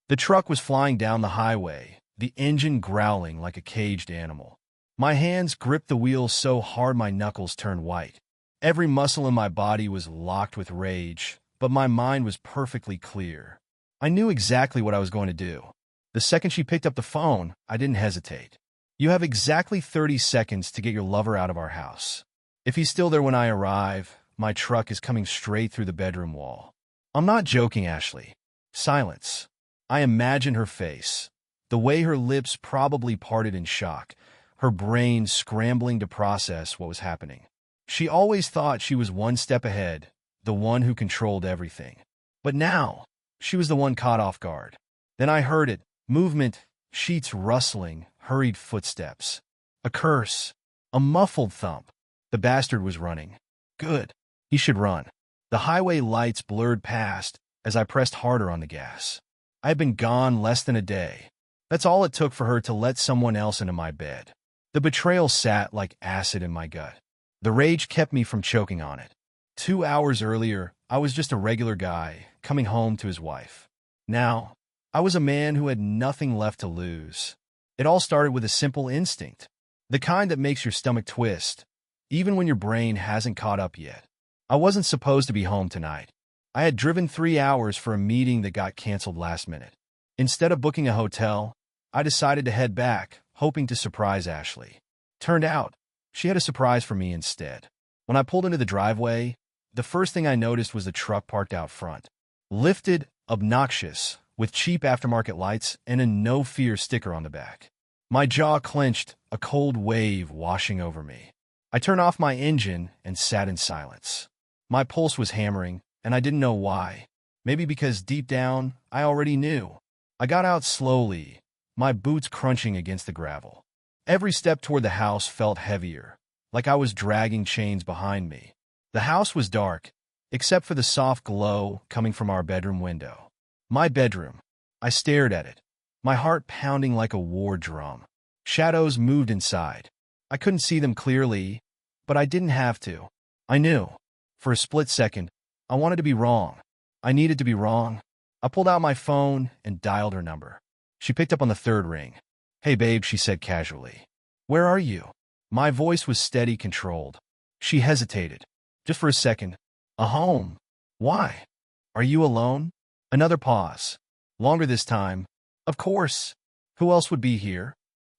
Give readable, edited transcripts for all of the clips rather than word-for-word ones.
The truck was flying down the highway, the engine growling like a caged animal. My hands gripped the wheel so hard my knuckles turned white. Every muscle in my body was locked with rage, but my mind was perfectly clear. I knew exactly what I was going to do. The second she picked up the phone, I didn't hesitate. "You have exactly 30 seconds to get your lover out of our house. If he's still there when I arrive, my truck is coming straight through the bedroom wall." "I'm not joking, Ashley." Silence. I imagined her face, the way her lips probably parted in shock, her brain scrambling to process what was happening. She always thought she was one step ahead, the one who controlled everything. But now, she was the one caught off guard. Then I heard it, movement, sheets rustling, hurried footsteps. A curse, a muffled thump. The bastard was running. Good. He should run. The highway lights blurred past as I pressed harder on the gas. I had been gone less than a day. That's all it took for her to let someone else into my bed. The betrayal sat like acid in my gut. The rage kept me from choking on it. 2 hours earlier, I was just a regular guy, coming home to his wife. Now, I was a man who had nothing left to lose. It all started with a simple instinct, the kind that makes your stomach twist, even when your brain hasn't caught up yet. I wasn't supposed to be home tonight. I had driven 3 hours for a meeting that got canceled last minute. Instead of booking a hotel, I decided to head back, hoping to surprise Ashley. Turned out, she had a surprise for me instead. When I pulled into the driveway, the first thing I noticed was the truck parked out front. Lifted, obnoxious, with cheap aftermarket lights and a "no fear" sticker on the back. My jaw clenched, a cold wave washing over me. I turned off my engine and sat in silence. My pulse was hammering, and I didn't know why. Maybe because deep down, I already knew. I got out slowly, my boots crunching against the gravel. Every step toward the house felt heavier, like I was dragging chains behind me. The house was dark, except for the soft glow coming from our bedroom window. My bedroom. I stared at it, my heart pounding like a war drum. Shadows moved inside. I couldn't see them clearly, but I didn't have to. I knew. For a split second, I wanted to be wrong. I needed to be wrong. I pulled out my phone and dialed her number. She picked up on the third ring. "Hey, babe," she said casually. "Where are you?" My voice was steady, controlled. She hesitated. Just for a second. "Home." "Why? Are you alone?" Another pause. Longer this time. "Of course. Who else would be here?"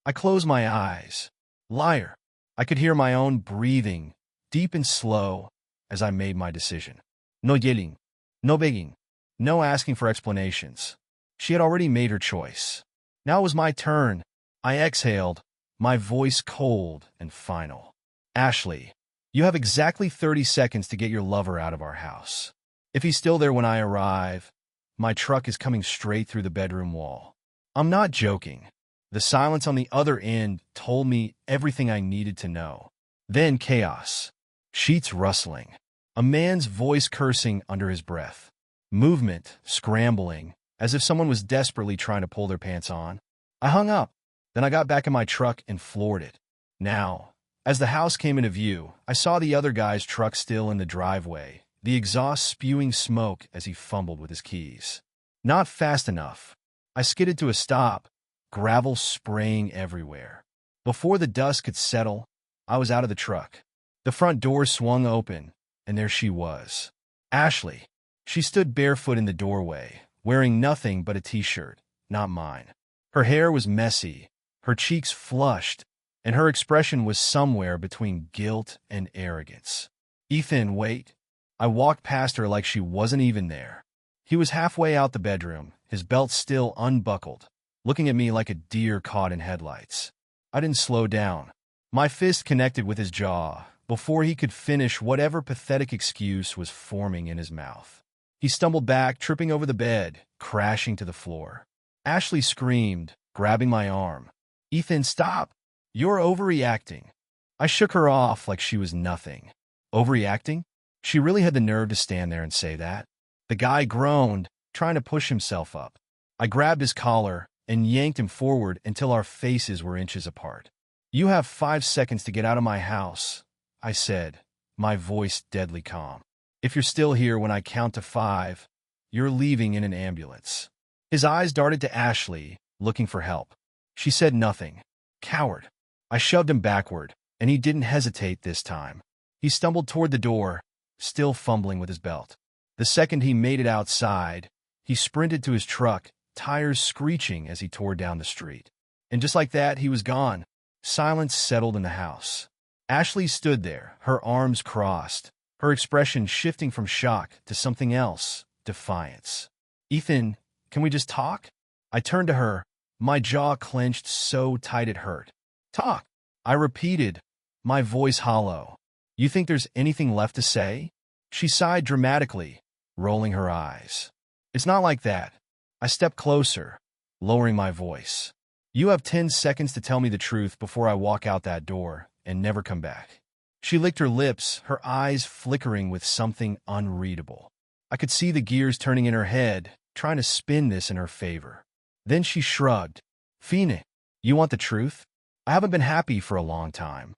I closed my eyes. Liar. I could hear my own breathing, deep and slow, as I made my decision. No yelling. No begging. No asking for explanations. She had already made her choice. Now it was my turn. I exhaled, my voice cold and final. "Ashley, you have exactly 30 seconds to get your lover out of our house. If he's still there when I arrive, my truck is coming straight through the bedroom wall." I'm not joking. The silence on the other end told me everything I needed to know. Then chaos. Sheets rustling. A man's voice cursing under his breath. Movement, scrambling, as if someone was desperately trying to pull their pants on. I hung up. Then I got back in my truck and floored it. Now, as the house came into view, I saw the other guy's truck still in the driveway, the exhaust spewing smoke as he fumbled with his keys. Not fast enough. I skidded to a stop, gravel spraying everywhere. Before the dust could settle, I was out of the truck. The front door swung open, and there she was. Ashley. She stood barefoot in the doorway, wearing nothing but a t-shirt, not mine. Her hair was messy, her cheeks flushed, and her expression was somewhere between guilt and arrogance. "Ethan, wait." I walked past her like she wasn't even there. He was halfway out the bedroom, his belt still unbuckled, looking at me like a deer caught in headlights. I didn't slow down. My fist connected with his jaw before he could finish whatever pathetic excuse was forming in his mouth. He stumbled back, tripping over the bed, crashing to the floor. Ashley screamed, grabbing my arm. "Ethan, stop! You're overreacting." I shook her off like she was nothing. Overreacting? She really had the nerve to stand there and say that. The guy groaned, trying to push himself up. I grabbed his collar and yanked him forward until our faces were inches apart. "You have 5 seconds to get out of my house," I said, my voice deadly calm. "If you're still here when I count to 5, you're leaving in an ambulance." His eyes darted to Ashley, looking for help. She said nothing. Coward. I shoved him backward, and he didn't hesitate this time. He stumbled toward the door, still fumbling with his belt. The second he made it outside, he sprinted to his truck, tires screeching as he tore down the street. And just like that, he was gone. Silence settled in the house. Ashley stood there, her arms crossed, her expression shifting from shock to something else, defiance. Ethan, can we just talk? I turned to her, my jaw clenched so tight it hurt. Talk, I repeated, my voice hollow. You think there's anything left to say? She sighed dramatically, rolling her eyes. It's not like that. I stepped closer, lowering my voice. You have 10 seconds to tell me the truth before I walk out that door and never come back. She licked her lips, her eyes flickering with something unreadable. I could see the gears turning in her head, trying to spin this in her favor. Then she shrugged. Phoenix, you want the truth? I haven't been happy for a long time.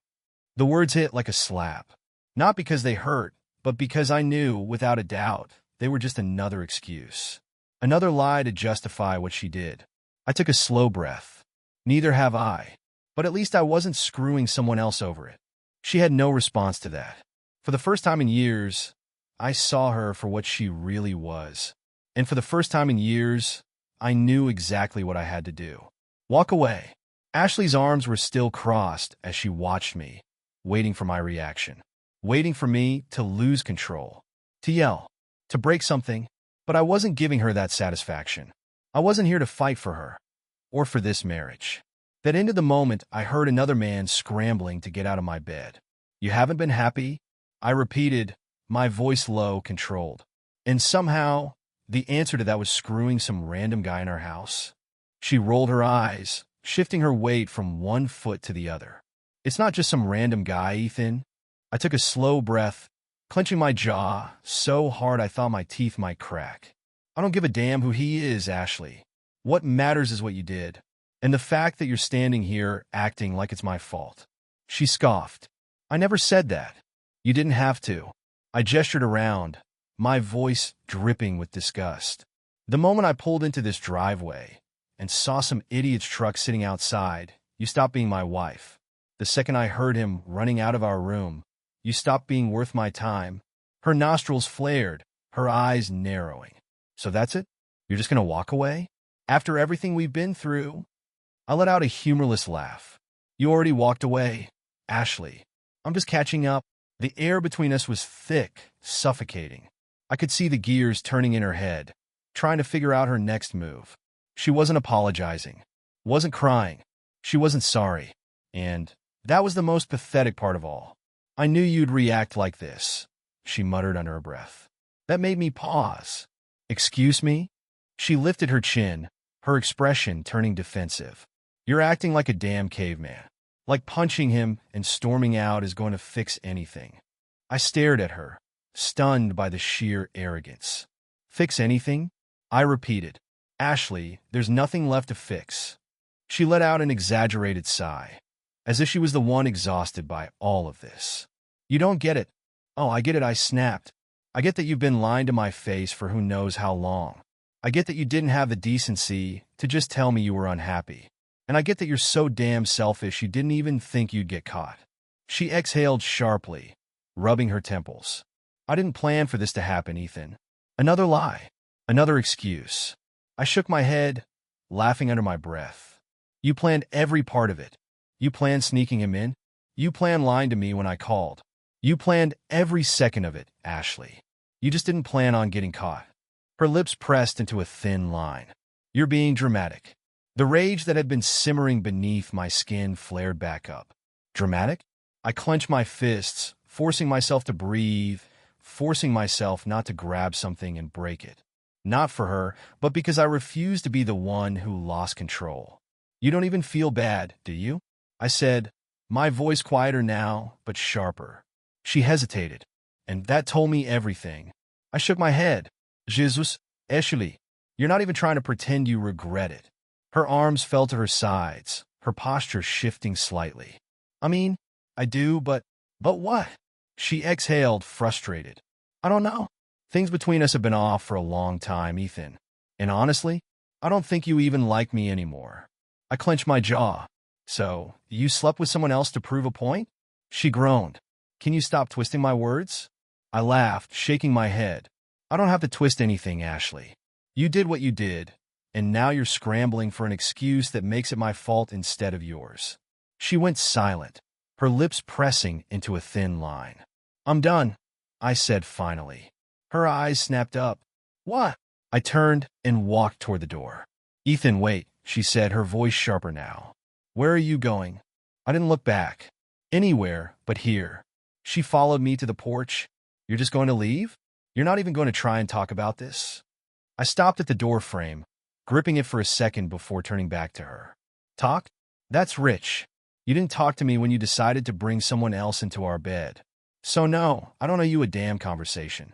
The words hit like a slap. Not because they hurt, but because I knew, without a doubt, they were just another excuse. Another lie to justify what she did. I took a slow breath. Neither have I. But at least I wasn't screwing someone else over it. She had no response to that. For the first time in years, I saw her for what she really was. And for the first time in years, I knew exactly what I had to do. Walk away. Ashley's arms were still crossed as she watched me, waiting for my reaction. Waiting for me to lose control. To yell. To break something. But I wasn't giving her that satisfaction. I wasn't here to fight for her. Or for this marriage. That ended the moment I heard another man scrambling to get out of my bed. You haven't been happy? I repeated, my voice low, controlled. And somehow, the answer to that was screwing some random guy in our house. She rolled her eyes, shifting her weight from one foot to the other. It's not just some random guy, Ethan. I took a slow breath, clenching my jaw so hard I thought my teeth might crack. I don't give a damn who he is, Ashley. What matters is what you did. And the fact that you're standing here acting like it's my fault. She scoffed. I never said that. You didn't have to. I gestured around, my voice dripping with disgust. The moment I pulled into this driveway and saw some idiot's truck sitting outside, you stopped being my wife. The second I heard him running out of our room, you stopped being worth my time. Her nostrils flared, her eyes narrowing. So that's it? You're just going to walk away? After everything we've been through? I let out a humorless laugh. You already walked away, Ashley. I'm just catching up. The air between us was thick, suffocating. I could see the gears turning in her head, trying to figure out her next move. She wasn't apologizing, wasn't crying. She wasn't sorry. And that was the most pathetic part of all. I knew you'd react like this, she muttered under her breath. That made me pause. Excuse me? She lifted her chin, her expression turning defensive. You're acting like a damn caveman. Like punching him and storming out is going to fix anything. I stared at her, stunned by the sheer arrogance. Fix anything? I repeated. Ashley, there's nothing left to fix. She let out an exaggerated sigh, as if she was the one exhausted by all of this. You don't get it. Oh, I get it, I snapped. I get that you've been lying to my face for who knows how long. I get that you didn't have the decency to just tell me you were unhappy. And I get that you're so damn selfish you didn't even think you'd get caught. She exhaled sharply, rubbing her temples. I didn't plan for this to happen, Ethan. Another lie. Another excuse. I shook my head, laughing under my breath. You planned every part of it. You planned sneaking him in. You planned lying to me when I called. You planned every second of it, Ashley. You just didn't plan on getting caught. Her lips pressed into a thin line. You're being dramatic. The rage that had been simmering beneath my skin flared back up. Dramatic? I clenched my fists, forcing myself to breathe, forcing myself not to grab something and break it. Not for her, but because I refused to be the one who lost control. You don't even feel bad, do you? I said, my voice quieter now, but sharper. She hesitated, and that told me everything. I shook my head. Jesus, Ashley, you're not even trying to pretend you regret it. Her arms fell to her sides, her posture shifting slightly. I mean, I do, but what? She exhaled, frustrated. I don't know. Things between us have been off for a long time, Ethan. And honestly, I don't think you even like me anymore. I clenched my jaw. So, you slept with someone else to prove a point? She groaned. Can you stop twisting my words? I laughed, shaking my head. I don't have to twist anything, Ashley. You did what you did, and now you're scrambling for an excuse that makes it my fault instead of yours. She went silent, her lips pressing into a thin line. I'm done, I said finally. Her eyes snapped up. What? I turned and walked toward the door. Ethan, wait, she said, her voice sharper now. Where are you going? I didn't look back. Anywhere but here. She followed me to the porch. You're just going to leave? You're not even going to try and talk about this? I stopped at the door frame, gripping it for a second before turning back to her. Talk? That's rich. You didn't talk to me when you decided to bring someone else into our bed. So no, I don't owe you a damn conversation.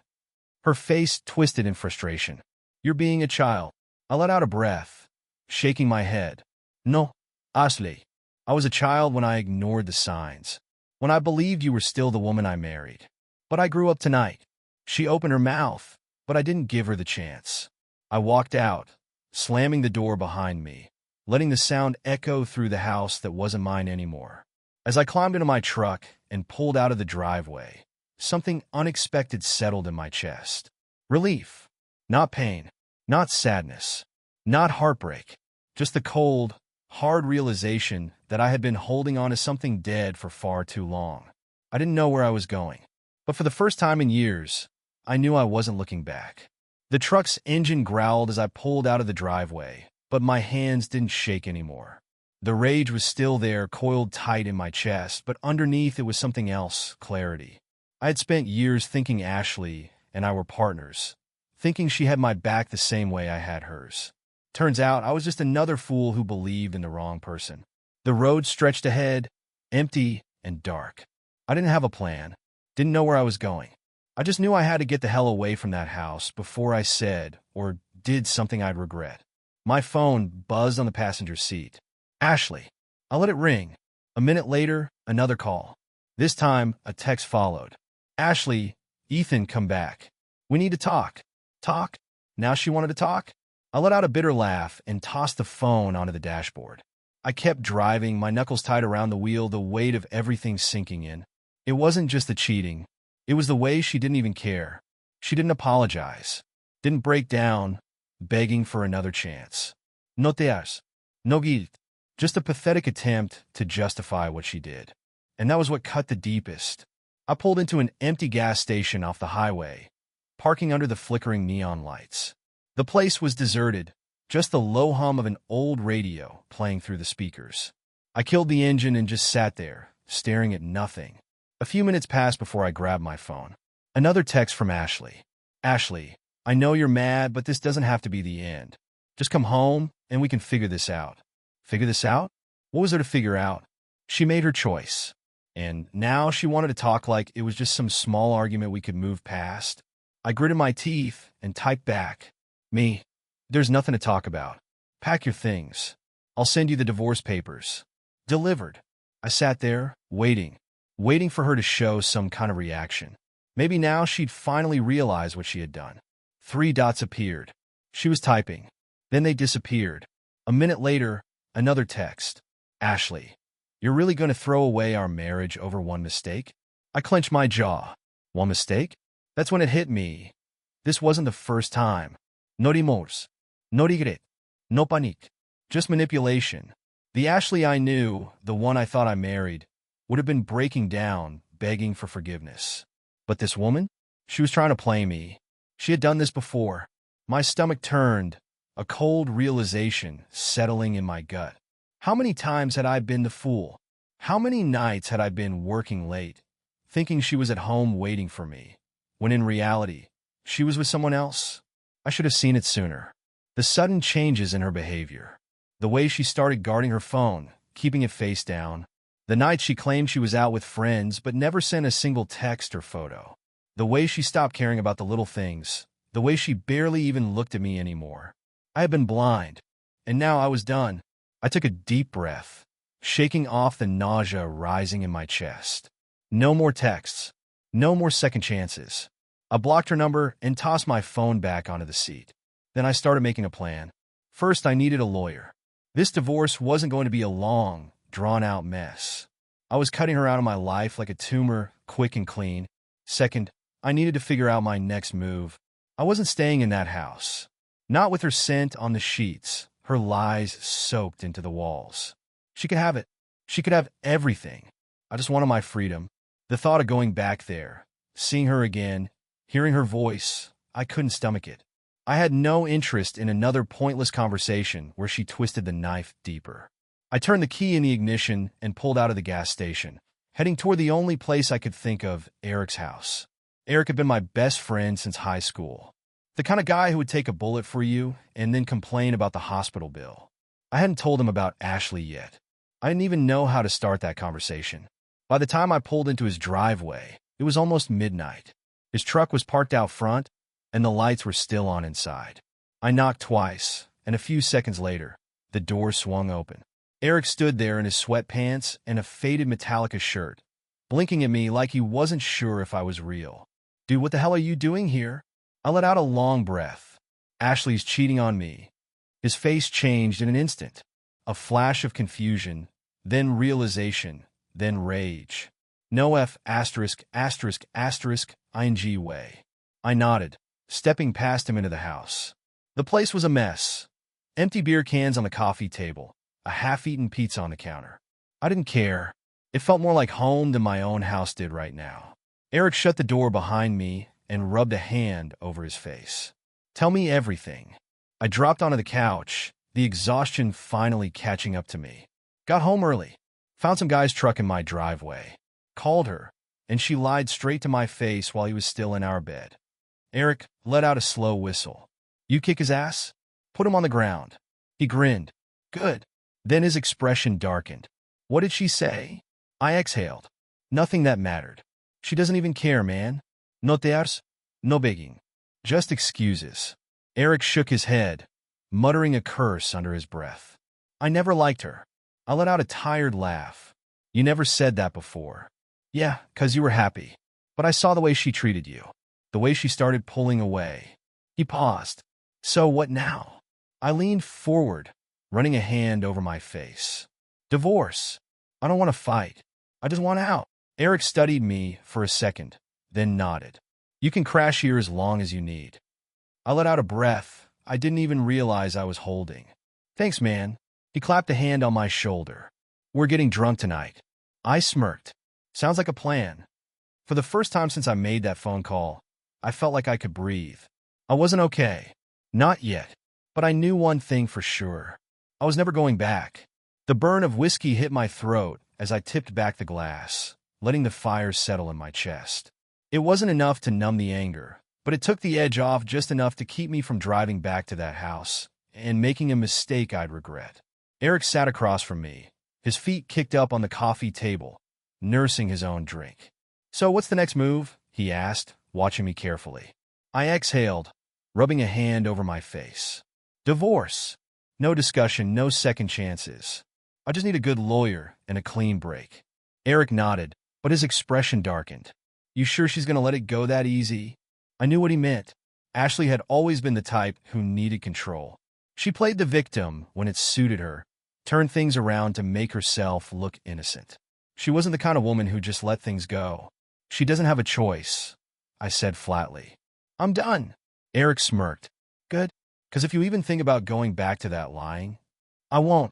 Her face twisted in frustration. You're being a child. I let out a breath, shaking my head. No, Ashley. I was a child when I ignored the signs, when I believed you were still the woman I married. But I grew up tonight. She opened her mouth, but I didn't give her the chance. I walked out, slamming the door behind me, letting the sound echo through the house that wasn't mine anymore. As I climbed into my truck and pulled out of the driveway, something unexpected settled in my chest. Relief. Not pain. Not sadness. Not heartbreak. Just the cold, hard realization that I had been holding on to something dead for far too long. I didn't know where I was going, but for the first time in years, I knew I wasn't looking back. The truck's engine growled as I pulled out of the driveway, but my hands didn't shake anymore. The rage was still there, coiled tight in my chest, but underneath it was something else, clarity. I had spent years thinking Ashley and I were partners, thinking she had my back the same way I had hers. Turns out I was just another fool who believed in the wrong person. The road stretched ahead, empty and dark. I didn't have a plan, didn't know where I was going. I just knew I had to get the hell away from that house before I said or did something I'd regret. My phone buzzed on the passenger seat. Ashley. I let it ring. A minute later, another call. This time, a text followed. Ashley, Ethan, come back. We need to talk. Talk? Now she wanted to talk? I let out a bitter laugh and tossed the phone onto the dashboard. I kept driving, my knuckles tight around the wheel, the weight of everything sinking in. It wasn't just the cheating. It was the way she didn't even care. She didn't apologize. Didn't break down, begging for another chance. No te has. No guilt. Just a pathetic attempt to justify what she did. And that was what cut the deepest. I pulled into an empty gas station off the highway, parking under the flickering neon lights. The place was deserted, just the low hum of an old radio playing through the speakers. I killed the engine and just sat there, staring at nothing. A few minutes passed before I grabbed my phone. Another text from Ashley. Ashley, I know you're mad, but this doesn't have to be the end. Just come home and we can figure this out. Figure this out? What was there to figure out? She made her choice. And now she wanted to talk like it was just some small argument we could move past. I gritted my teeth and typed back. Me. There's nothing to talk about. Pack your things. I'll send you the divorce papers. Delivered. I sat there, waiting for her to show some kind of reaction. Maybe now she'd finally realize what she had done. 3 dots appeared. She was typing. Then they disappeared. A minute later, another text. Ashley, you're really going to throw away our marriage over one mistake? I clenched my jaw. One mistake? That's when it hit me. This wasn't the first time. No remorse. No regret. No panique. Just manipulation. The Ashley I knew, the one I thought I married, would have been breaking down, begging for forgiveness. But this woman? She was trying to play me. She had done this before. My stomach turned, a cold realization settling in my gut. How many times had I been the fool? How many nights had I been working late, thinking she was at home waiting for me, when in reality, she was with someone else? I should have seen it sooner. The sudden changes in her behavior. The way she started guarding her phone, keeping it face down. The night she claimed she was out with friends but never sent a single text or photo. The way she stopped caring about the little things. The way she barely even looked at me anymore. I had been blind, and now I was done. I took a deep breath, shaking off the nausea rising in my chest. No more texts. No more second chances. I blocked her number and tossed my phone back onto the seat. Then I started making a plan. First, I needed a lawyer. This divorce wasn't going to be a long, drawn-out mess. I was cutting her out of my life like a tumor, quick and clean. Second, I needed to figure out my next move. I wasn't staying in that house. Not with her scent on the sheets, her lies soaked into the walls. She could have it. She could have everything. I just wanted my freedom. The thought of going back there, seeing her again, hearing her voice, I couldn't stomach it. I had no interest in another pointless conversation where she twisted the knife deeper. I turned the key in the ignition and pulled out of the gas station, heading toward the only place I could think of, Eric's house. Eric had been my best friend since high school. The kind of guy who would take a bullet for you and then complain about the hospital bill. I hadn't told him about Ashley yet. I didn't even know how to start that conversation. By the time I pulled into his driveway, it was almost midnight. His truck was parked out front, and the lights were still on inside. I knocked twice, and a few seconds later, the door swung open. Eric stood there in his sweatpants and a faded Metallica shirt, blinking at me like he wasn't sure if I was real. "Dude, what the hell are you doing here?" I let out a long breath. "Ashley's cheating on me." His face changed in an instant. A flash of confusion, then realization, then rage. "No F asterisk asterisk asterisk ing way." I nodded, stepping past him into the house. The place was a mess. Empty beer cans on the coffee table, a half-eaten pizza on the counter. I didn't care. It felt more like home than my own house did right now. Eric shut the door behind me and rubbed a hand over his face. "Tell me everything." I dropped onto the couch, the exhaustion finally catching up to me. Got home early. Found some guy's truck in my driveway. Called her, and she lied straight to my face while he was still in our bed. Eric let out a slow whistle. "You kick his ass? Put him on the ground." He grinned. "Good." Then his expression darkened. "What did she say?" I exhaled. "Nothing that mattered. She doesn't even care, man. No tears, no begging. Just excuses." Eric shook his head, muttering a curse under his breath. "I never liked her." I let out a tired laugh. "You never said that before." "Yeah, 'cause you were happy. But I saw the way she treated you. The way she started pulling away." He paused. "So what now?" I leaned forward, running a hand over my face. "Divorce. I don't want to fight. I just want out." Eric studied me for a second, then nodded. "You can crash here as long as you need." I let out a breath I didn't even realize I was holding. "Thanks, man." He clapped a hand on my shoulder. "We're getting drunk tonight." I smirked. "Sounds like a plan." For the first time since I made that phone call, I felt like I could breathe. I wasn't okay. Not yet. But I knew one thing for sure. I was never going back. The burn of whiskey hit my throat as I tipped back the glass, letting the fire settle in my chest. It wasn't enough to numb the anger, but it took the edge off just enough to keep me from driving back to that house and making a mistake I'd regret. Eric sat across from me, his feet kicked up on the coffee table, nursing his own drink. "So what's the next move?" he asked, watching me carefully. I exhaled, rubbing a hand over my face. "Divorce. No discussion, no second chances. I just need a good lawyer and a clean break." Eric nodded, but his expression darkened. "You sure she's going to let it go that easy?" I knew what he meant. Ashley had always been the type who needed control. She played the victim when it suited her, turned things around to make herself look innocent. She wasn't the kind of woman who just let things go. "She doesn't have a choice," I said flatly. "I'm done." Eric smirked. "Good, because if you even think about going back to that lying—" "I won't,"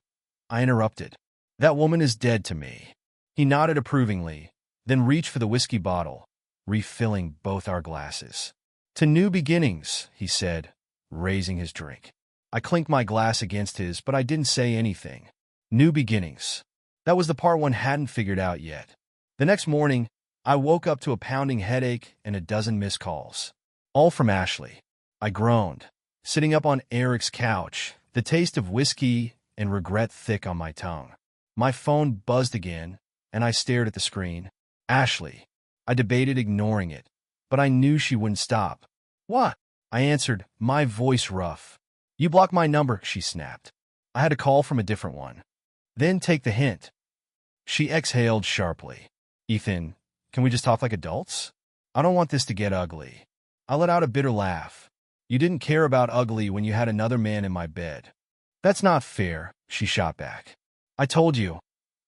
I interrupted. "That woman is dead to me." He nodded approvingly, then reached for the whiskey bottle, refilling both our glasses. "To new beginnings," he said, raising his drink. I clinked my glass against his, but I didn't say anything. New beginnings. That was the part one hadn't figured out yet. The next morning, I woke up to a pounding headache and a dozen missed calls. All from Ashley. I groaned, sitting up on Eric's couch, the taste of whiskey and regret thick on my tongue. My phone buzzed again, and I stared at the screen. Ashley. I debated ignoring it, but I knew she wouldn't stop. "What?" I answered, my voice rough. "You blocked my number," she snapped. I had a call from a different one. "Then take the hint." She exhaled sharply. "Ethan, can we just talk like adults? I don't want this to get ugly." I let out a bitter laugh. "You didn't care about ugly when you had another man in my bed." That's not fair, she shot back. I told you.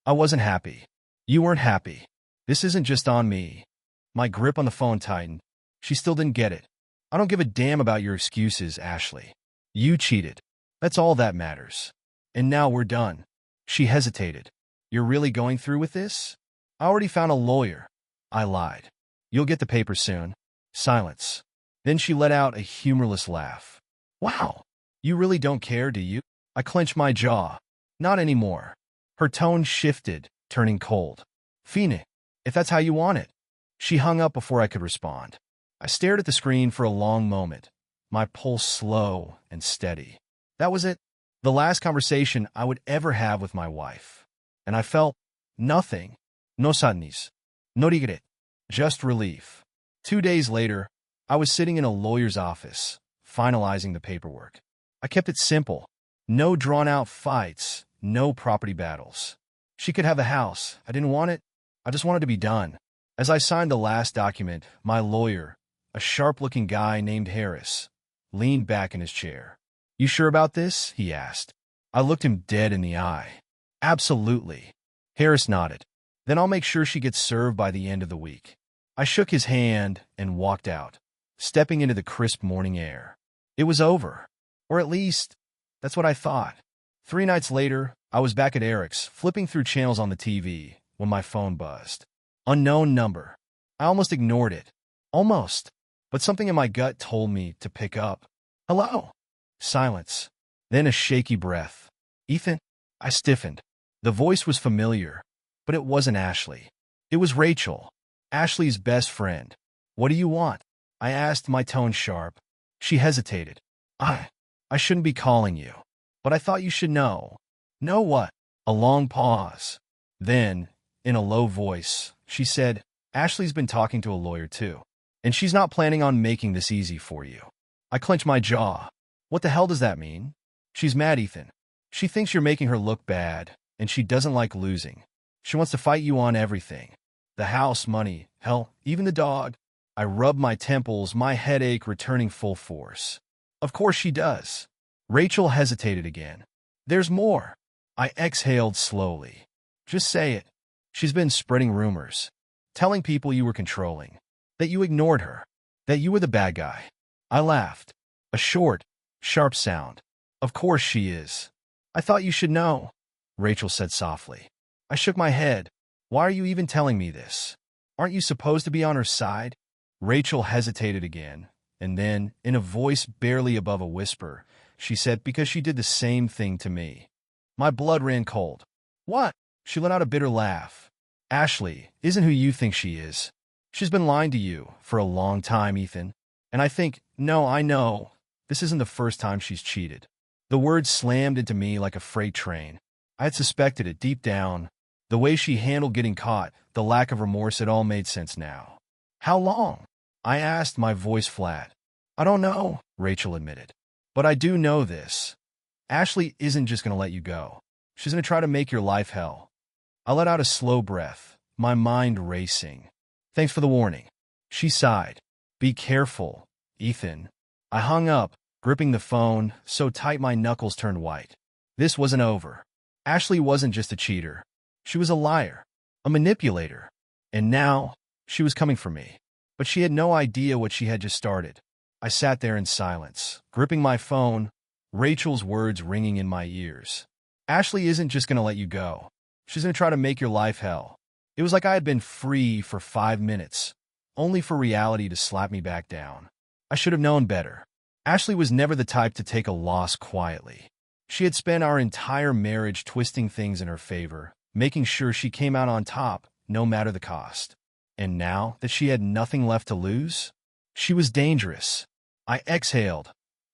I wasn't happy. You weren't happy. This isn't just on me. My grip on the phone tightened. She still didn't get it. I don't give a damn about your excuses, Ashley. You cheated. That's all that matters. And now we're done. She hesitated. You're really going through with this? I already found a lawyer. I lied. You'll get the paper soon. Silence. Then she let out a humorless laugh. Wow. You really don't care, do you? I clenched my jaw. Not anymore. Her tone shifted, turning cold. Phoenix, if that's how you want it. She hung up before I could respond. I stared at the screen for a long moment, my pulse slow and steady. That was it. The last conversation I would ever have with my wife. And I felt nothing. No sadness. No regret. Just relief. 2 days later, I was sitting in a lawyer's office, finalizing the paperwork. I kept it simple. No drawn-out fights, no property battles. She could have the house. I didn't want it. I just wanted to be done. As I signed the last document, my lawyer, a sharp-looking guy named Harris, leaned back in his chair. You sure about this? He asked. I looked him dead in the eye. Absolutely. Harris nodded. Then I'll make sure she gets served by the end of the week. I shook his hand and walked out, stepping into the crisp morning air. It was over. Or at least, that's what I thought. 3 nights later, I was back at Eric's, flipping through channels on the TV, when my phone buzzed. Unknown number. I almost ignored it. Almost. But something in my gut told me to pick up. Hello? Silence. Then a shaky breath. Ethan? I stiffened. The voice was familiar, but it wasn't Ashley. It was Rachel, Ashley's best friend. What do you want? I asked, my tone sharp. She hesitated. I shouldn't be calling you, but I thought you should know. Know what? A long pause. Then, in a low voice, she said, Ashley's been talking to a lawyer too, and she's not planning on making this easy for you. I clenched my jaw. What the hell does that mean? She's mad, Ethan. She thinks you're making her look bad, and she doesn't like losing. She wants to fight you on everything. The house, money, hell, even the dog. I rubbed my temples, my headache returning full force. Of course she does. Rachel hesitated again. There's more. I exhaled slowly. Just say it. She's been spreading rumors, telling people you were controlling, that you ignored her, that you were the bad guy. I laughed. A short, sharp sound. Of course she is. I thought you should know, Rachel said softly. I shook my head. Why are you even telling me this? Aren't you supposed to be on her side? Rachel hesitated again, and then, in a voice barely above a whisper, she said, because she did the same thing to me. My blood ran cold. What? She let out a bitter laugh. Ashley isn't who you think she is. She's been lying to you for a long time, Ethan. And I know, this isn't the first time she's cheated. The words slammed into me like a freight train. I had suspected it deep down. The way she handled getting caught, the lack of remorse, it all made sense now. How long? I asked, my voice flat. I don't know, Rachel admitted. But I do know this. Ashley isn't just going to let you go. She's going to try to make your life hell. I let out a slow breath, my mind racing. Thanks for the warning. She sighed. Be careful, Ethan. I hung up, gripping the phone so tight my knuckles turned white. This wasn't over. Ashley wasn't just a cheater. She was a liar, a manipulator. And now, she was coming for me. But she had no idea what she had just started. I sat there in silence, gripping my phone, Rachel's words ringing in my ears. Ashley isn't just going to let you go. She's going to try to make your life hell. It was like I had been free for 5 minutes, only for reality to slap me back down. I should have known better. Ashley was never the type to take a loss quietly. She had spent our entire marriage twisting things in her favor, making sure she came out on top, no matter the cost. And now that she had nothing left to lose, she was dangerous. I exhaled,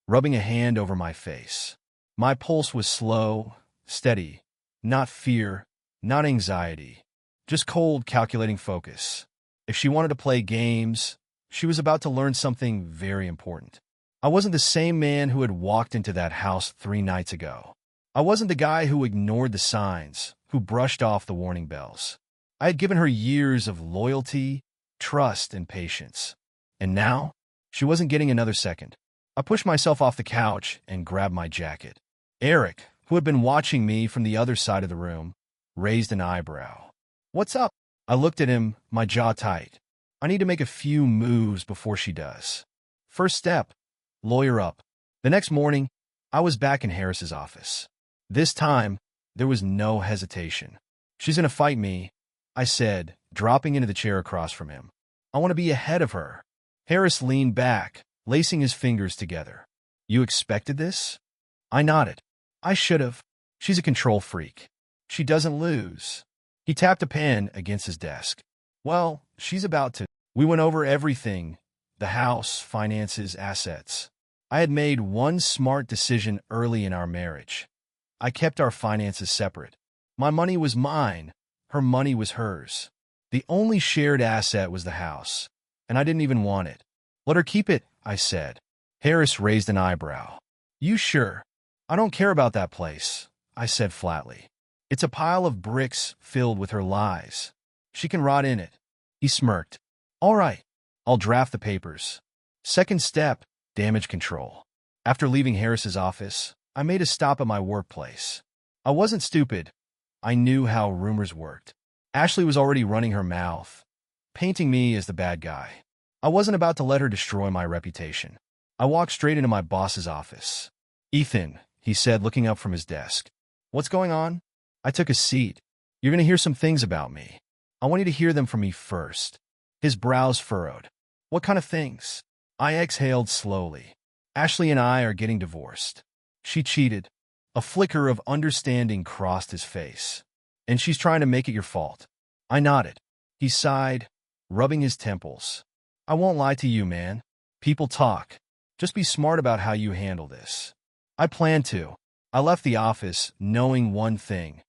rubbing a hand over my face. My pulse was slow, steady, not fear, not anxiety, just cold, calculating focus. If she wanted to play games, she was about to learn something very important. I wasn't the same man who had walked into that house 3 nights ago. I wasn't the guy who ignored the signs, who brushed off the warning bells. I had given her years of loyalty, trust, and patience. And now, she wasn't getting another second. I pushed myself off the couch and grabbed my jacket. Eric, who had been watching me from the other side of the room, raised an eyebrow. "What's up?" I looked at him, my jaw tight. I need to make a few moves before she does. First step, lawyer up. The next morning, I was back in Harris's office. This time, there was no hesitation. "She's gonna fight me," I said, dropping into the chair across from him. "I want to be ahead of her." Harris leaned back, lacing his fingers together. "You expected this?" I nodded. "I should have. She's a control freak. She doesn't lose." He tapped a pen against his desk. "Well, she's about to." We went over everything: the house, finances, assets. I had made one smart decision early in our marriage. I kept our finances separate. My money was mine. Her money was hers. The only shared asset was the house, and I didn't even want it. "Let her keep it," I said. Harris raised an eyebrow. "You sure?" "I don't care about that place," I said flatly. "It's a pile of bricks filled with her lies. She can rot in it." He smirked. "All right, I'll draft the papers." Second step, damage control. After leaving Harris's office, I made a stop at my workplace. I wasn't stupid. I knew how rumors worked. Ashley was already running her mouth, painting me as the bad guy. I wasn't about to let her destroy my reputation. I walked straight into my boss's office. "Ethan," he said, looking up from his desk. "What's going on?" I took a seat. "You're going to hear some things about me. I want you to hear them from me first." His brows furrowed. "What kind of things?" I exhaled slowly. "Ashley and I are getting divorced. She cheated." A flicker of understanding crossed his face. "And she's trying to make it your fault." I nodded. He sighed, rubbing his temples. "I won't lie to you, man. People talk. Just be smart about how you handle this." I planned to. I left the office knowing one thing: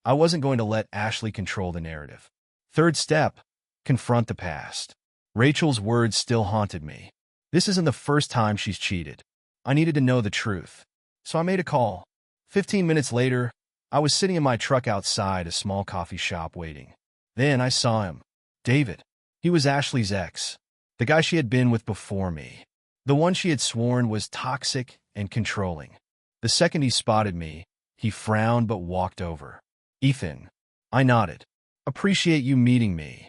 I wasn't going to let Ashley control the narrative. Third step, confront the past. Rachel's words still haunted me. This isn't the first time she's cheated. I needed to know the truth. So I made a call. 15 minutes later, I was sitting in my truck outside a small coffee shop waiting. Then I saw him. David. He was Ashley's ex, the guy she had been with before me. The one she had sworn was toxic and controlling. The second he spotted me, he frowned but walked over. "Ethan." I nodded. "Appreciate you meeting me."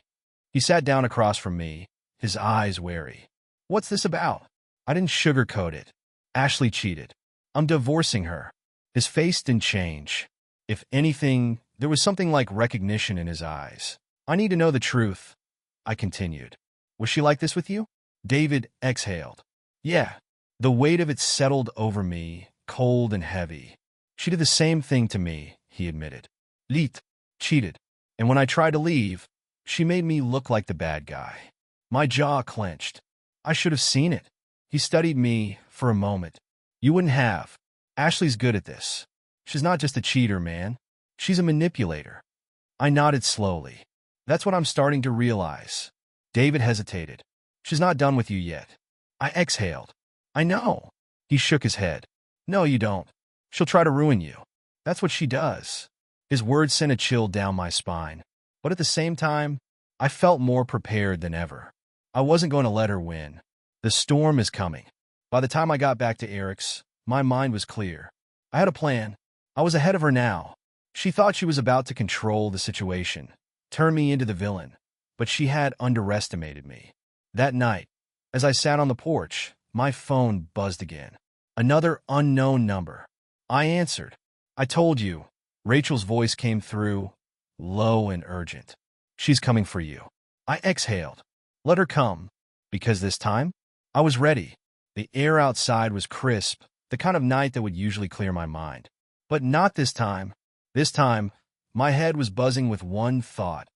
He sat down across from me, his eyes wary. "What's this about?" I didn't sugarcoat it. "Ashley cheated. I'm divorcing her." His face didn't change. If anything, there was something like recognition in his eyes. "I need to know the truth," I continued. "Was she like this with you?" David exhaled. "Yeah." The weight of it settled over me, cold and heavy. "She did the same thing to me," he admitted. Cheated. And when I tried to leave, she made me look like the bad guy." My jaw clenched. I should have seen it. He studied me for a moment. "You wouldn't have. Ashley's good at this. She's not just a cheater, man. She's a manipulator." I nodded slowly. "That's what I'm starting to realize." David hesitated. "She's not done with you yet." I exhaled. "I know." He shook his head. "No, you don't. She'll try to ruin you. That's what she does." His words sent a chill down my spine. But at the same time, I felt more prepared than ever. I wasn't going to let her win. The storm is coming. By the time I got back to Eric's, my mind was clear. I had a plan. I was ahead of her now. She thought she was about to control the situation, turn me into the villain. But she had underestimated me. That night, as I sat on the porch, my phone buzzed again. Another unknown number. I answered. "I told you." Rachel's voice came through, low and urgent. "She's coming for you." I exhaled. Let her come. Because this time, I was ready. The air outside was crisp, the kind of night that would usually clear my mind. But not this time. This time, my head was buzzing with one thought.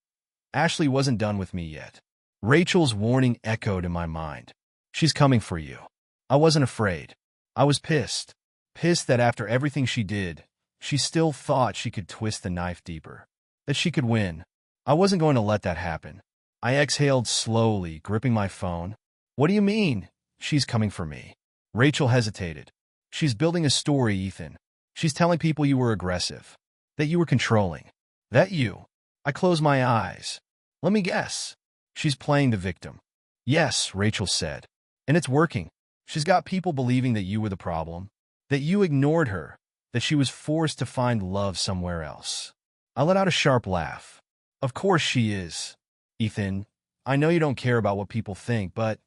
Ashley wasn't done with me yet. Rachel's warning echoed in my mind. "She's coming for you." I wasn't afraid. I was pissed. Pissed that after everything she did, she still thought she could twist the knife deeper. That she could win. I wasn't going to let that happen. I exhaled slowly, gripping my phone. "What do you mean, she's coming for me?" Rachel hesitated. "She's building a story, Ethan. She's telling people you were aggressive. That you were controlling. That you." I closed my eyes. "Let me guess. She's playing the victim." "Yes," Rachel said. "And it's working. She's got people believing that you were the problem. That you ignored her. that she was forced to find love somewhere else. I let out a sharp laugh. Of course she is. Ethan, I know you don't care about what people think, but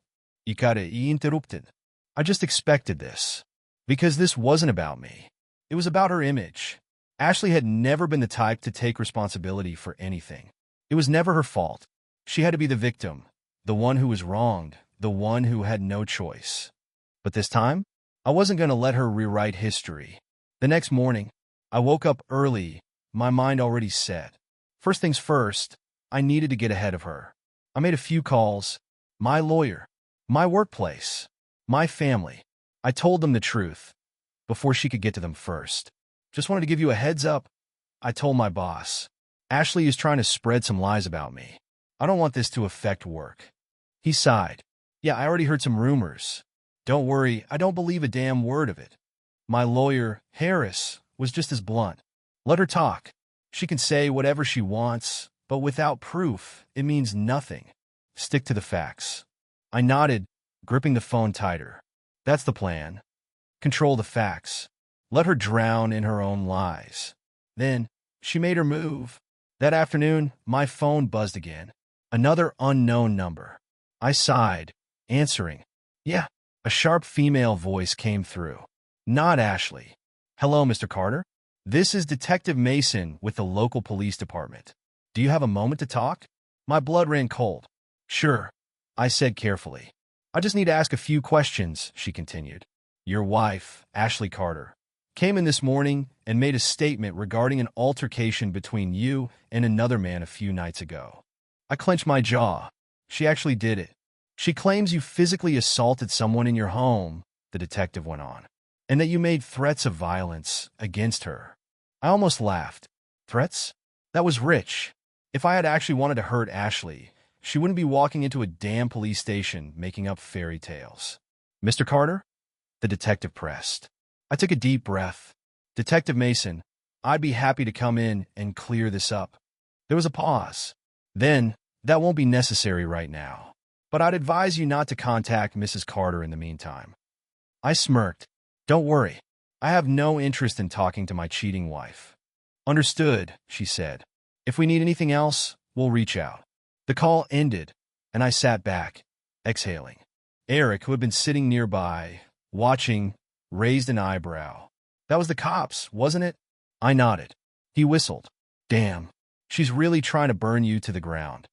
he interrupted. I just expected this. Because this wasn't about me. It was about her image. Ashley had never been the type to take responsibility for anything. It was never her fault. She had to be the victim, the one who was wronged, the one who had no choice. But this time, I wasn't going to let her rewrite history. The next morning, I woke up early, my mind already set. First things first, I needed to get ahead of her. I made a few calls. My lawyer, my workplace, my family. I told them the truth before she could get to them first. Just wanted to give you a heads up. I told my boss. Ashley is trying to spread some lies about me. I don't want this to affect work. He sighed. Yeah, I already heard some rumors. Don't worry, I don't believe a damn word of it. My lawyer, Harris, was just as blunt. Let her talk. She can say whatever she wants, but without proof, it means nothing. Stick to the facts. I nodded, gripping the phone tighter. That's the plan. Control the facts. Let her drown in her own lies. Then, she made her move. That afternoon, my phone buzzed again. Another unknown number. I sighed, answering. Yeah, a sharp female voice came through. Not Ashley. Hello, Mr. Carter. This is Detective Mason with the local police department. Do you have a moment to talk? My blood ran cold. Sure, I said carefully. I just need to ask a few questions, she continued. Your wife, Ashley Carter, came in this morning and made a statement regarding an altercation between you and another man a few nights ago. I clenched my jaw. She actually did it. She claims you physically assaulted someone in your home, the detective went on, and that you made threats of violence against her. I almost laughed. Threats? That was rich. If I had actually wanted to hurt Ashley, she wouldn't be walking into a damn police station making up fairy tales. Mr. Carter? The detective pressed. I took a deep breath. Detective Mason, I'd be happy to come in and clear this up. There was a pause. Then, that won't be necessary right now. But I'd advise you not to contact Mrs. Carter in the meantime. I smirked. Don't worry. I have no interest in talking to my cheating wife. Understood, she said. If we need anything else, we'll reach out. The call ended, and I sat back, exhaling. Eric, who had been sitting nearby, watching, raised an eyebrow. That was the cops, wasn't it? I nodded. He whistled. Damn, she's really trying to burn you to the ground.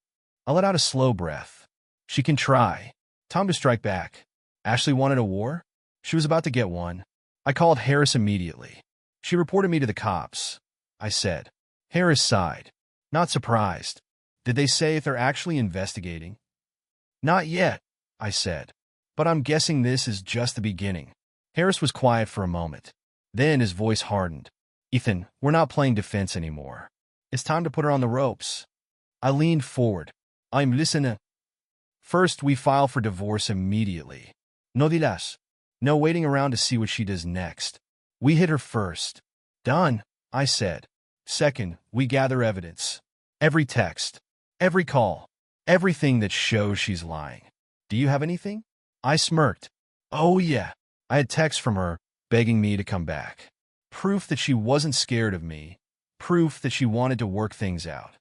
I let out a slow breath. She can try. Time to strike back. Ashley wanted a war? She was about to get one. I called Harris immediately. She reported me to the cops. I said. Harris sighed. Not surprised. Did they say if they're actually investigating? Not yet, I said. But I'm guessing this is just the beginning. Harris was quiet for a moment. Then his voice hardened. Ethan, we're not playing defense anymore. It's time to put her on the ropes. I leaned forward. I'm listening. First, we file for divorce immediately. No dirás. No waiting around to see what she does next. We hit her first. Done, I said. Second, we gather evidence. Every text. Every call. Everything that shows she's lying. Do you have anything? I smirked. Oh yeah. I had texts from her begging me to come back. Proof that she wasn't scared of me. Proof that she wanted to work things out.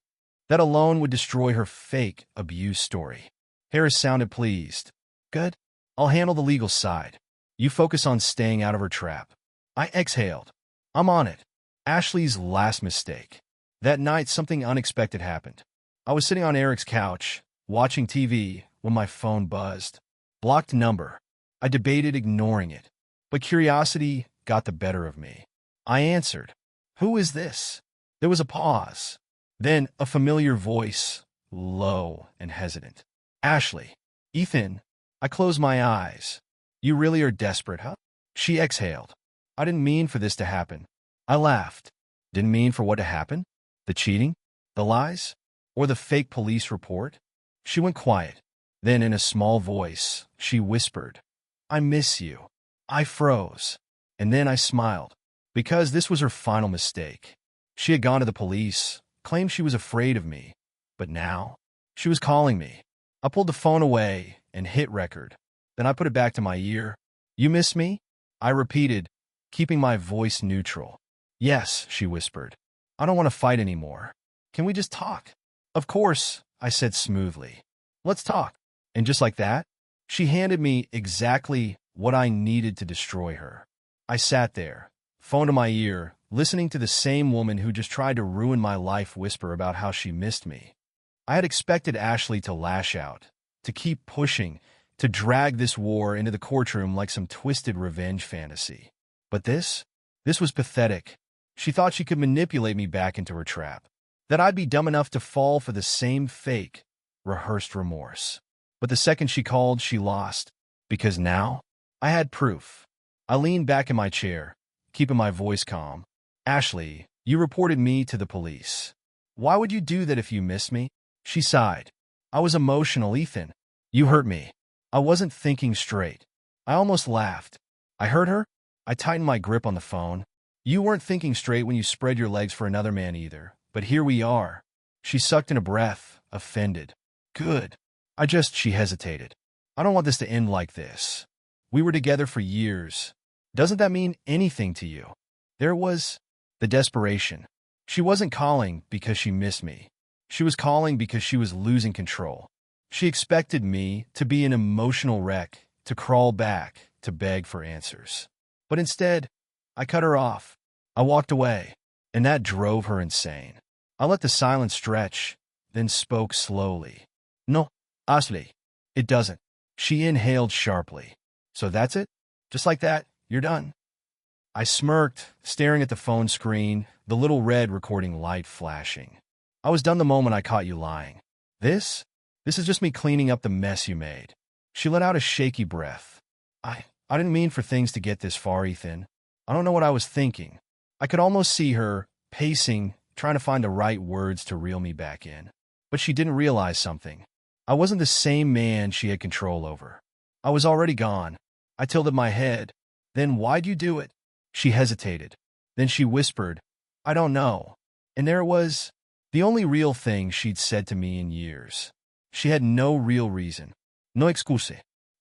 That alone would destroy her fake abuse story. Harris sounded pleased. Good. I'll handle the legal side. You focus on staying out of her trap. I exhaled. I'm on it. Ashley's last mistake. That night, something unexpected happened. I was sitting on Eric's couch, watching TV, when my phone buzzed. Blocked number. I debated ignoring it, but curiosity got the better of me. I answered. Who is this? There was a pause. Then a familiar voice, low and hesitant. Ashley. Ethan. I closed my eyes. You really are desperate, huh? She exhaled. I didn't mean for this to happen. I laughed. Didn't mean for what to happen? The cheating? The lies? Or the fake police report? She went quiet. Then in a small voice, she whispered, I miss you. I froze. And then I smiled. Because this was her final mistake. She had gone to the police, claimed she was afraid of me. But now, she was calling me. I pulled the phone away and hit record. Then I put it back to my ear. You miss me? I repeated, keeping my voice neutral. Yes, she whispered. I don't want to fight anymore. Can we just talk? Of course, I said smoothly. Let's talk. And just like that, she handed me exactly what I needed to destroy her. I sat there, phone to my ear, listening to the same woman who just tried to ruin my life whisper about how she missed me. I had expected Ashley to lash out, to keep pushing, to drag this war into the courtroom like some twisted revenge fantasy. But this was pathetic. She thought she could manipulate me back into her trap, that I'd be dumb enough to fall for the same fake, rehearsed remorse. But the second she called, she lost, because now I had proof. I leaned back in my chair, keeping my voice calm. Ashley, you reported me to the police. Why would you do that if you missed me? She sighed. I was emotional, Ethan. You hurt me. I wasn't thinking straight. I almost laughed. I hurt her? I tightened my grip on the phone. You weren't thinking straight when you spread your legs for another man either. But here we are. She sucked in a breath, offended. Good. She hesitated. I don't want this to end like this. We were together for years. Doesn't that mean anything to you? There was the desperation. She wasn't calling because she missed me. She was calling because she was losing control. She expected me to be an emotional wreck, to crawl back, to beg for answers. But instead, I cut her off. I walked away, and that drove her insane. I let the silence stretch, then spoke slowly. No, Ashley, it doesn't. She inhaled sharply. So that's it? Just like that, you're done. I smirked, staring at the phone screen, the little red recording light flashing. I was done the moment I caught you lying. This is just me cleaning up the mess you made. She let out a shaky breath. I didn't mean for things to get this far, Ethan. I don't know what I was thinking. I could almost see her, pacing, trying to find the right words to reel me back in. But she didn't realize something. I wasn't the same man she had control over. I was already gone. I tilted my head. Then why'd you do it? She hesitated. Then she whispered, I don't know. And there it was, the only real thing she'd said to me in years. She had no real reason. No excuse.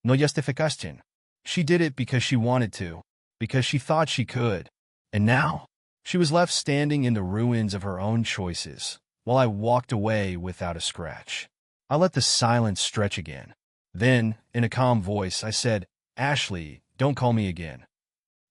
No justificación. She did it because she wanted to, because she thought she could. And now, she was left standing in the ruins of her own choices, while I walked away without a scratch. I let the silence stretch again. Then, in a calm voice, I said, Ashley, don't call me again.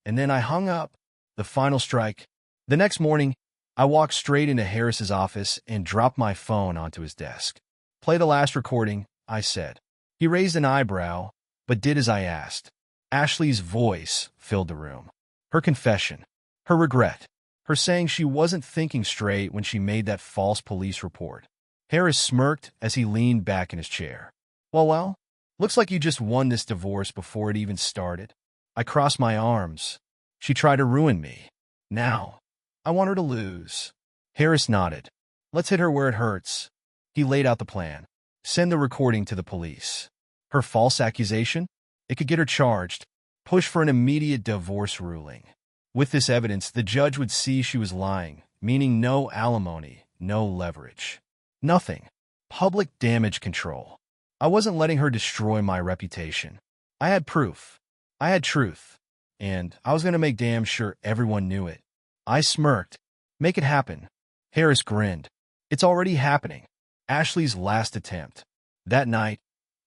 And then I hung up. The final strike. The next morning, I walked straight into Harris's office and dropped my phone onto his desk. Play the last recording, I said. He raised an eyebrow, but did as I asked. Ashley's voice filled the room. Her confession, her regret, her saying she wasn't thinking straight when she made that false police report. Harris smirked as he leaned back in his chair. Well, looks like you just won this divorce before it even started. I crossed my arms. She tried to ruin me. Now, I want her to lose. Harris nodded. Let's hit her where it hurts. He laid out the plan. Send the recording to the police. Her false accusation? It could get her charged. Push for an immediate divorce ruling. With this evidence, the judge would see she was lying, meaning no alimony, no leverage. Nothing. Public damage control. I wasn't letting her destroy my reputation. I had proof. I had truth. And I was going to make damn sure everyone knew it. I smirked. Make it happen. Harris grinned. It's already happening. Ashley's last attempt. That night,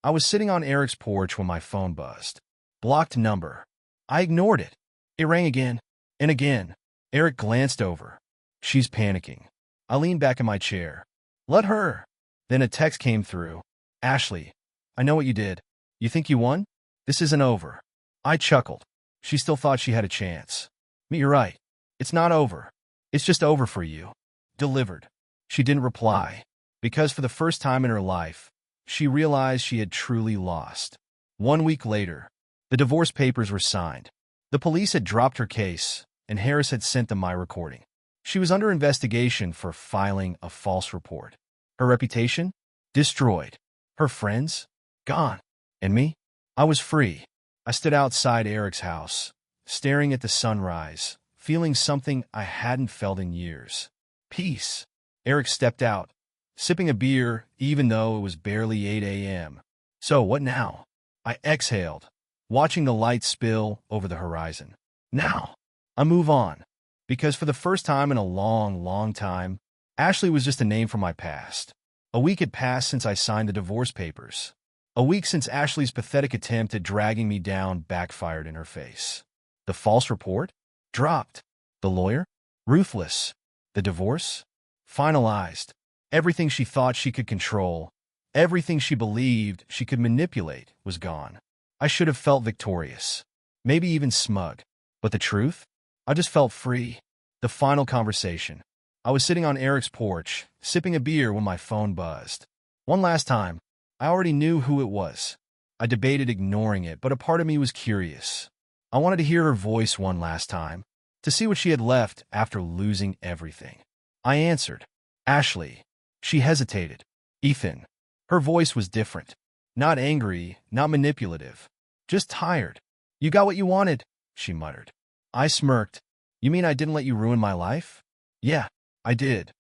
I was sitting on Eric's porch when my phone buzzed. Blocked number. I ignored it. It rang again and again. Eric glanced over. She's panicking. I leaned back in my chair. Let her. Then a text came through. Ashley, I know what you did. You think you won? This isn't over. I chuckled. She still thought she had a chance. You're right. It's not over. It's just over for you. Delivered. She didn't reply, because for the first time in her life, she realized she had truly lost. 1 week later, the divorce papers were signed. The police had dropped her case, and Harris had sent them my recording. She was under investigation for filing a false report. Her reputation? Destroyed. Her friends? Gone. And me? I was free. I stood outside Eric's house, staring at the sunrise, feeling something I hadn't felt in years. Peace. Eric stepped out, sipping a beer even though it was barely 8 a.m. So what now? I exhaled, watching the light spill over the horizon. Now, I move on. Because for the first time in a long, long time, Ashley was just a name from my past. A week had passed since I signed the divorce papers. A week since Ashley's pathetic attempt at dragging me down backfired in her face. The false report? Dropped. The lawyer? Ruthless. The divorce? Finalized. Everything she thought she could control, everything she believed she could manipulate, was gone. I should have felt victorious. Maybe even smug. But the truth? I just felt free. The final conversation. I was sitting on Eric's porch, sipping a beer when my phone buzzed. One last time. I already knew who it was. I debated ignoring it, but a part of me was curious. I wanted to hear her voice one last time, to see what she had left after losing everything. I answered, Ashley. She hesitated. Ethan. Her voice was different. Not angry, not manipulative. Just tired. You got what you wanted, she muttered. I smirked. You mean I didn't let you ruin my life? Yeah, I did.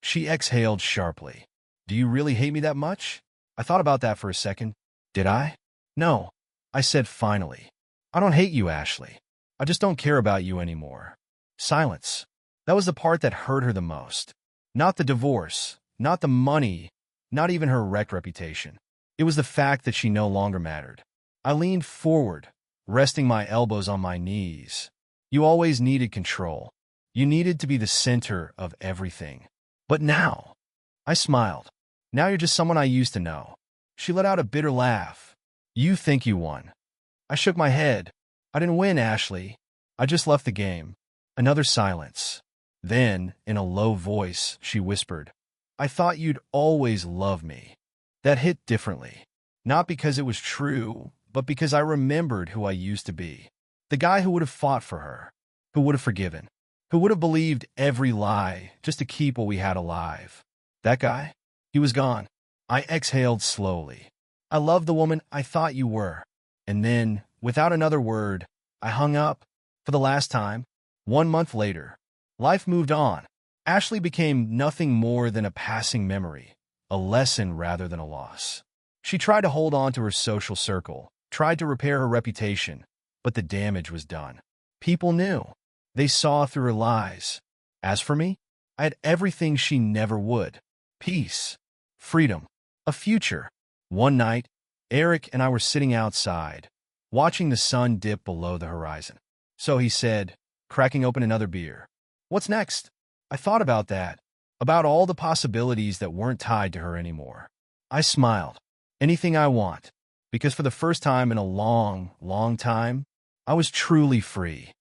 She exhaled sharply. Do you really hate me that much? I thought about that for a second. Did I? No. I said finally. I don't hate you, Ashley. I just don't care about you anymore. Silence. That was the part that hurt her the most. Not the divorce, not the money, not even her wrecked reputation. It was the fact that she no longer mattered. I leaned forward, resting my elbows on my knees. You always needed control. You needed to be the center of everything. But now, I smiled. Now you're just someone I used to know. She let out a bitter laugh. You think you won. I shook my head. I didn't win, Ashley. I just left the game. Another silence. Then, in a low voice, she whispered, I thought you'd always love me. That hit differently. Not because it was true, but because I remembered who I used to be. The guy who would have fought for her, who would have forgiven, who would have believed every lie just to keep what we had alive. That guy? He was gone. I exhaled slowly. I loved the woman I thought you were. And then, without another word, I hung up. For the last time. 1 month later. Life moved on. Ashley became nothing more than a passing memory, a lesson rather than a loss. She tried to hold on to her social circle, tried to repair her reputation, but the damage was done. People knew. They saw through her lies. As for me, I had everything she never would. Peace, freedom, a future. One night, Eric and I were sitting outside, watching the sun dip below the horizon. So he said, cracking open another beer, What's next? I thought about that, about all the possibilities that weren't tied to her anymore. I smiled. Anything I want. Because for the first time in a long, long time, I was truly free.